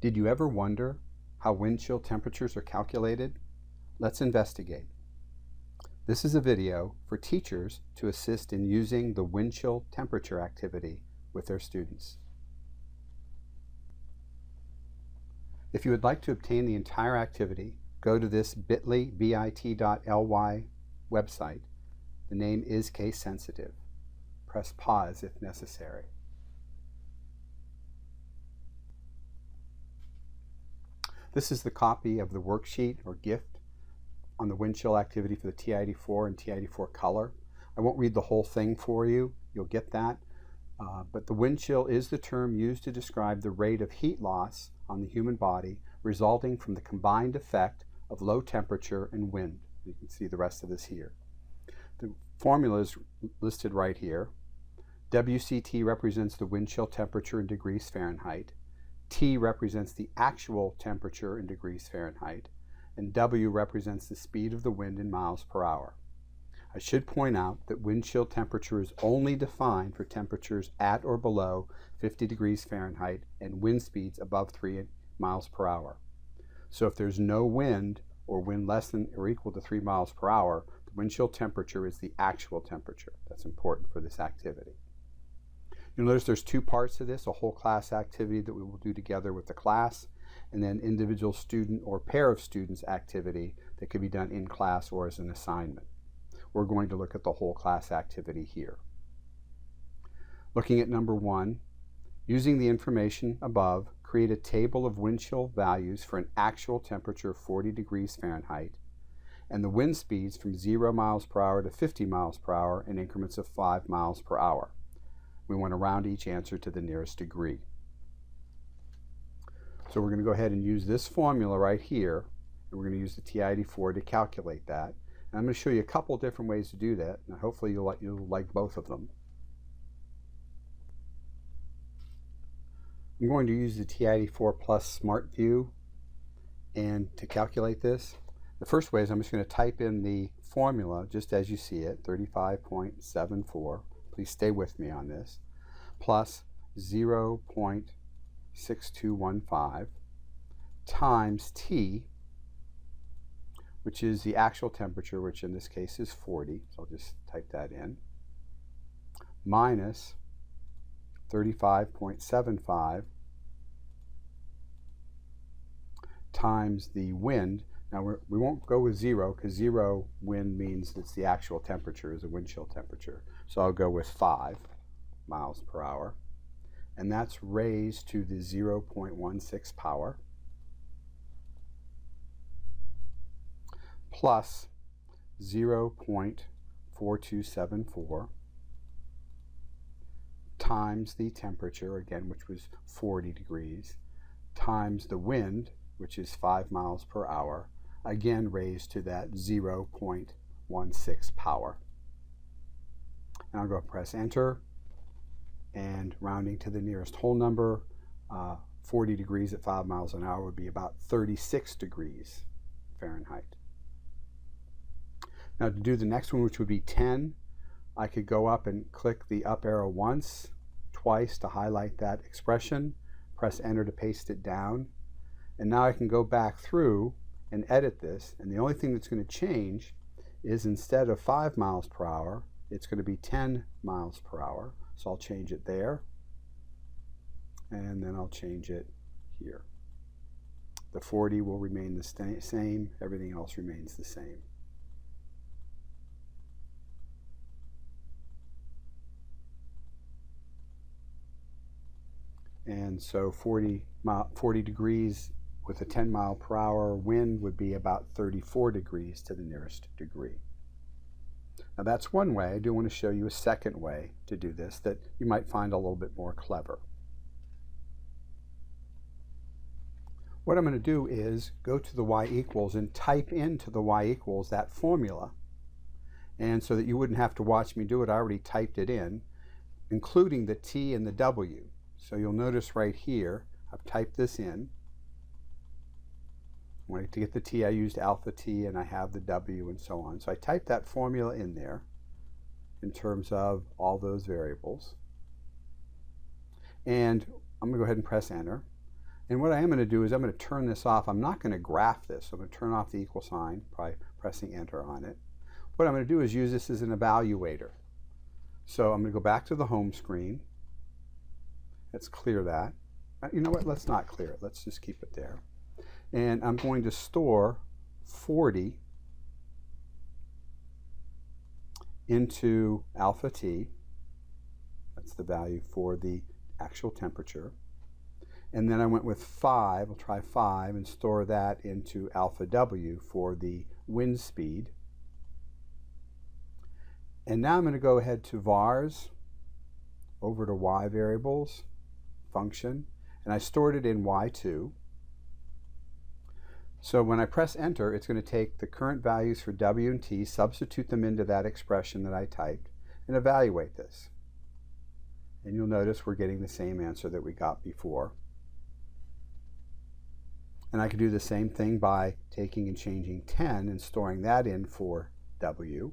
Did you ever wonder how wind chill temperatures are calculated? Let's investigate. This is a video for teachers to assist in using the wind chill temperature activity with their students. If you would like to obtain the entire activity, go to this bit.ly website. The name is case sensitive. Press pause if necessary. This is the copy of the worksheet or gift on the wind chill activity for the TI-84 and TI-84 color. I won't read the whole thing for you. You'll get that. But the wind chill is the term used to describe the rate of heat loss on the human body resulting from the combined effect of low temperature and wind. You can see the rest of this here. The formula is listed right here. WCT represents the wind chill temperature in degrees Fahrenheit. T represents the actual temperature in degrees Fahrenheit, and W represents the speed of the wind in miles per hour. I should point out that wind chill temperature is only defined for temperatures at or below 50 degrees Fahrenheit and wind speeds above 3 miles per hour. So if there's no wind or wind less than or equal to 3 miles per hour, the wind chill temperature is the actual temperature. That's important for this activity. You'll notice there's two parts to this, a whole class activity that we will do together with the class, and then individual student or pair of students activity that could be done in class or as an assignment. We're going to look at the whole class activity here. Looking at number 1, using the information above, create a table of wind chill values for an actual temperature of 40 degrees Fahrenheit and the wind speeds from 0 miles per hour to 50 miles per hour in increments of 5 miles per hour. We want to round each answer to the nearest degree. So we're going to go ahead and use this formula right here, and we're going to use the TI-84 to calculate that. And I'm going to show you a couple different ways to do that, and hopefully you'll like both of them. I'm going to use the TI-84 Plus Smart View and to calculate this. The first way is I'm just going to type in the formula just as you see it, 35.74. Please stay with me on this, plus 0.6215 times T, which is the actual temperature, which in this case is 40, so I'll just type that in, minus 35.75 times the wind. Now we won't go with 0 because 0 wind means it's the actual temperature, is the wind chill temperature. So I'll go with 5 miles per hour. And that's raised to the 0.16 power plus 0.4274 times the temperature, again, which was 40 degrees, times the wind, which is 5 miles per hour, again raised to that 0.16 power. Now I'll go press enter, and rounding to the nearest whole number, 40 degrees at 5 miles an hour would be about 36 degrees Fahrenheit. Now to do the next one, which would be 10, I could go up and click the up arrow once, twice to highlight that expression, press enter to paste it down, and now I can go back through and edit this, and the only thing that's going to change is instead of 5 miles per hour, it's going to be 10 miles per hour. So I'll change it there, and then I'll change it here. The 40 will remain the same, everything else remains the same. And so 40 degrees with a 10 mile per hour wind would be about 34 degrees to the nearest degree. Now that's one way. I do want to show you a second way to do this that you might find a little bit more clever. What I'm going to do is go to the y equals and type into the y equals that formula. And so that you wouldn't have to watch me do it, I already typed it in, including the T and the W. So you'll notice right here, I've typed this in. When to get the T, I used alpha T, and I have the W and so on. So I typed that formula in there in terms of all those variables. And I'm going to go ahead and press enter. And what I am going to do is I'm going to turn this off. I'm not going to graph this. So I'm going to turn off the equal sign by pressing enter on it. What I'm going to do is use this as an evaluator. So I'm going to go back to the home screen. Let's clear that. You know what? Let's not clear it. Let's just keep it there. And I'm going to store 40 into alpha T. That's the value for the actual temperature. And then I went with 5. We'll try 5 and store that into alpha W for the wind speed. And now I'm going to go ahead to vars, over to y variables, function, and I stored it in y2. So when I press enter, it's going to take the current values for W and T, substitute them into that expression that I typed, and evaluate this. And you'll notice we're getting the same answer that we got before. And I could do the same thing by taking and changing 10 and storing that in for W.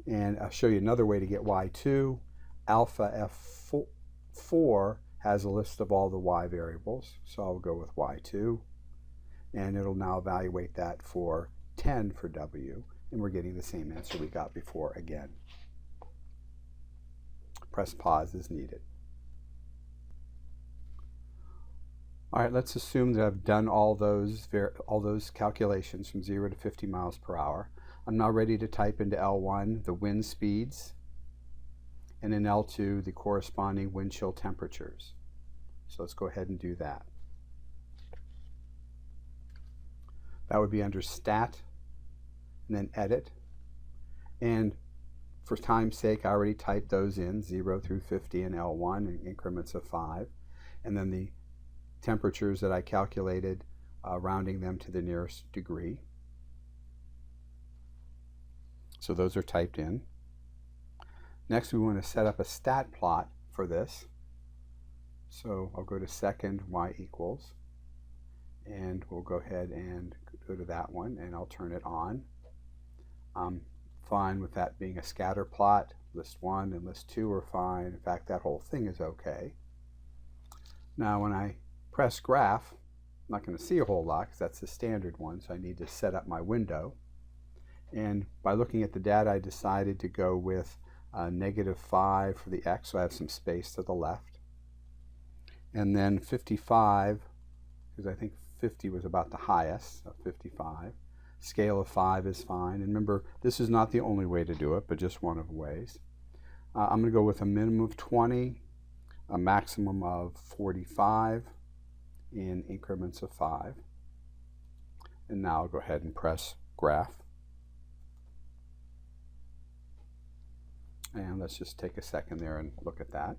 And I'll show you another way to get y2. Alpha F4 has a list of all the y variables, so I'll go with y2. And it'll now evaluate that for 10 for W, and we're getting the same answer we got before again. Press pause as needed. All right, let's assume that I've done all those calculations from 0 to 50 miles per hour. I'm now ready to type into L1 the wind speeds, and in L2 the corresponding wind chill temperatures. So let's go ahead and do that. That would be under Stat, and then Edit. And for time's sake, I already typed those in, 0 through 50 in L1 in increments of 5. And then the temperatures that I calculated, rounding them to the nearest degree. So those are typed in. Next, we want to set up a stat plot for this. So I'll go to second y equals, and we'll go ahead and go to that one, and I'll turn it on. I'm fine with that being a scatter plot. List 1 and list 2 are fine. In fact, that whole thing is okay. Now when I press graph, I'm not going to see a whole lot because that's the standard one, so I need to set up my window. And by looking at the data, I decided to go with -5 for the x, so I have some space to the left. And then 55, because I think 50 was about the highest, so 55. Scale of 5 is fine. And remember, this is not the only way to do it, but just one of the ways. I'm going to go with a minimum of 20, a maximum of 45 in increments of 5. And now I'll go ahead and press graph. And let's just take a second there and look at that.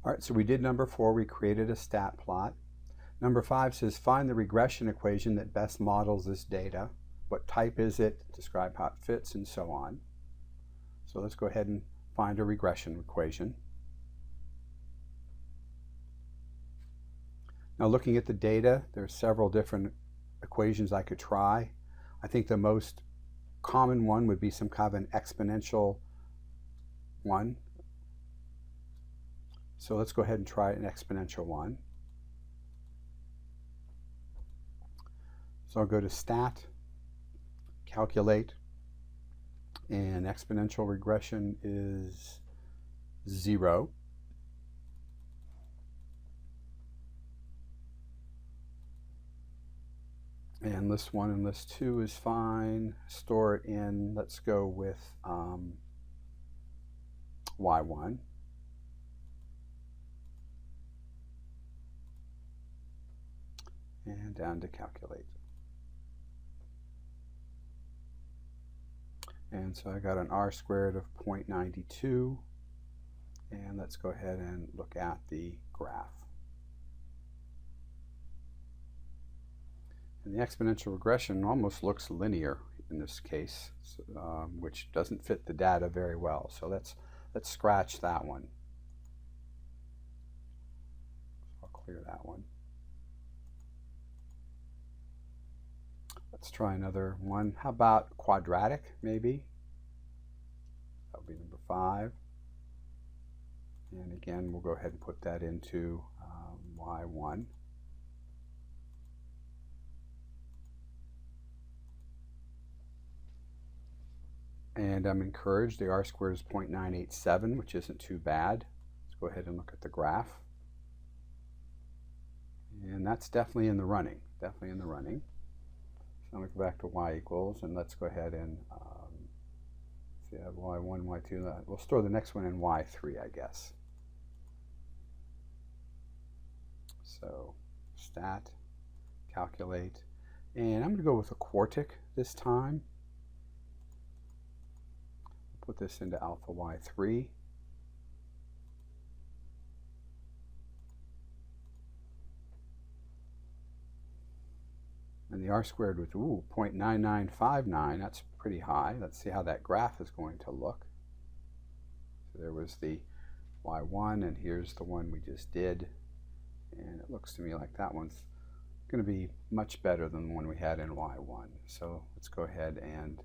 All right, so we did number 4. We created a stat plot. Number 5 says find the regression equation that best models this data. What type is it? Describe how it fits, and so on. So let's go ahead and find a regression equation. Now looking at the data, there are several different equations I could try. I think the most common one would be some kind of an exponential one. So let's go ahead and try an exponential one. So I'll go to Stat, Calculate, and exponential regression is 0. And list 1 and list 2 is fine. Store it in, let's go with Y1. And down to calculate. And so I got an R squared of 0.92. And let's go ahead and look at the graph. And the exponential regression almost looks linear in this case, which doesn't fit the data very well. So let's scratch that one. I'll clear that one. Let's try another one. How about quadratic, maybe? That would be number 5. again, we'll go ahead and put that into y1. And I'm encouraged. The r-squared is 0.987, which isn't too bad. Let's go ahead and look at the graph. And that's definitely in the running, definitely in the running. So I'm going to go back to y equals, and let's go ahead and see, I have y1, y2. We'll store the next one in y3, I guess. So stat, calculate, and I'm going to go with a quartic this time. Put this into alpha y3. And the r-squared was 0.9959. That's pretty high. Let's see how that graph is going to look. So there was the y1, and here's the one we just did. And it looks to me like that one's going to be much better than the one we had in y1. So let's go ahead and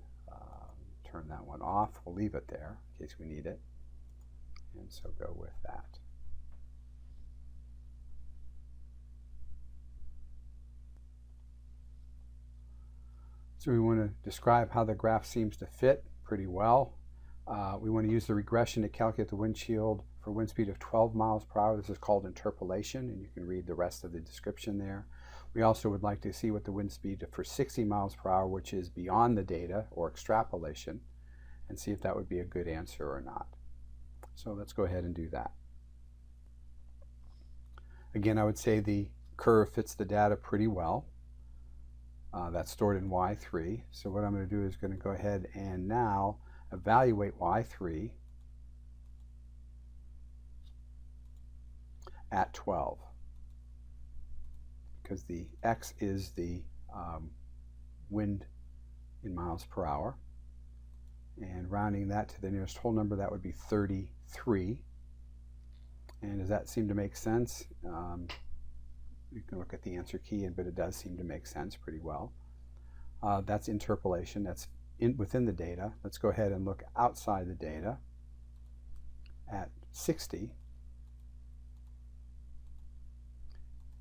turn that one off. We'll leave it there in case we need it. And so go with that. So we want to describe how the graph seems to fit pretty well. We want to use the regression to calculate the windshield for wind speed of 12 miles per hour. This is called interpolation, and you can read the rest of the description there. We also would like to see what the wind speed for 60 miles per hour, which is beyond the data, or extrapolation, and see if that would be a good answer or not. So let's go ahead and do that. Again, I would say the curve fits the data pretty well. That's stored in y3. So what I'm going to do is going to go ahead and now evaluate y3 at 12. Because the x is the wind in miles per hour. And rounding that to the nearest whole number, that would be 33. And does that seem to make sense? You can look at the answer key, but it does seem to make sense pretty well. That's interpolation. That's within the data. Let's go ahead and look outside the data at 60.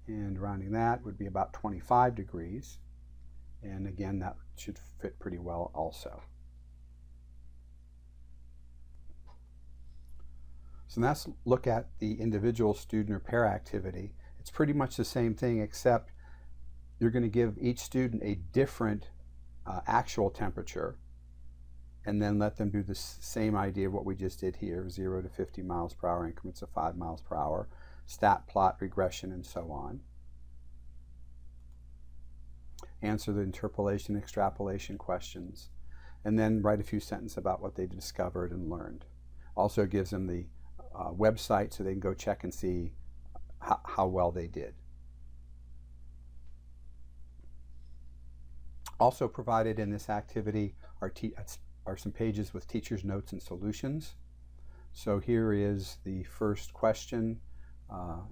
And rounding that would be about 25 degrees. And again, that should fit pretty well also. So let's look at the individual student or pair activity. It's pretty much the same thing, except you're going to give each student a different actual temperature, and then let them do the same idea of what we just did here, 0 to 50 miles per hour increments of 5 miles per hour, stat, plot, regression, and so on. Answer the interpolation, extrapolation questions, and then write a few sentences about what they discovered and learned. Also gives them the website so they can go check and see how well they did. Also provided in this activity are some pages with teachers' notes and solutions. So here is the first question,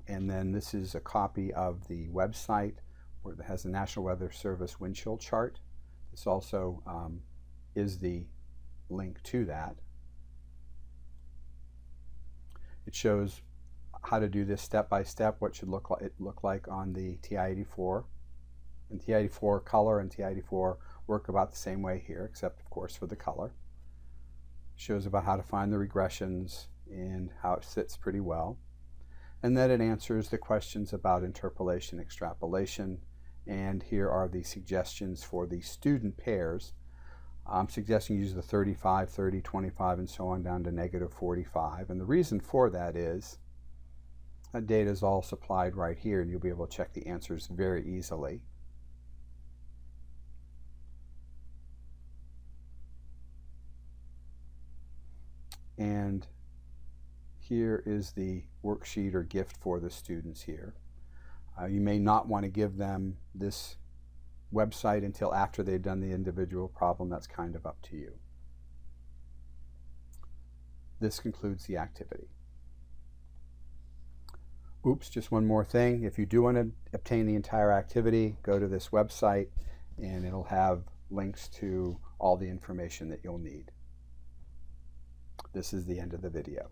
and then this is a copy of the website where it has the National Weather Service wind chill chart. This also is the link to that. It shows how to do this step by step, what should it look like on the TI-84. And TI-84 color and TI-84 work about the same way here, except of course for the color. Shows about how to find the regressions and how it fits pretty well. And then it answers the questions about interpolation, extrapolation, and here are the suggestions for the student pairs. I'm suggesting you use the 35, 30, 25, and so on down to -45. And the reason for that is that data is all supplied right here, and you'll be able to check the answers very easily. And here is the worksheet or gift for the students here. You may not want to give them this website until after they've done the individual problem. That's kind of up to you. This concludes the activity. Oops, just one more thing. If you do want to obtain the entire activity, go to this website and it'll have links to all the information that you'll need. This is the end of the video.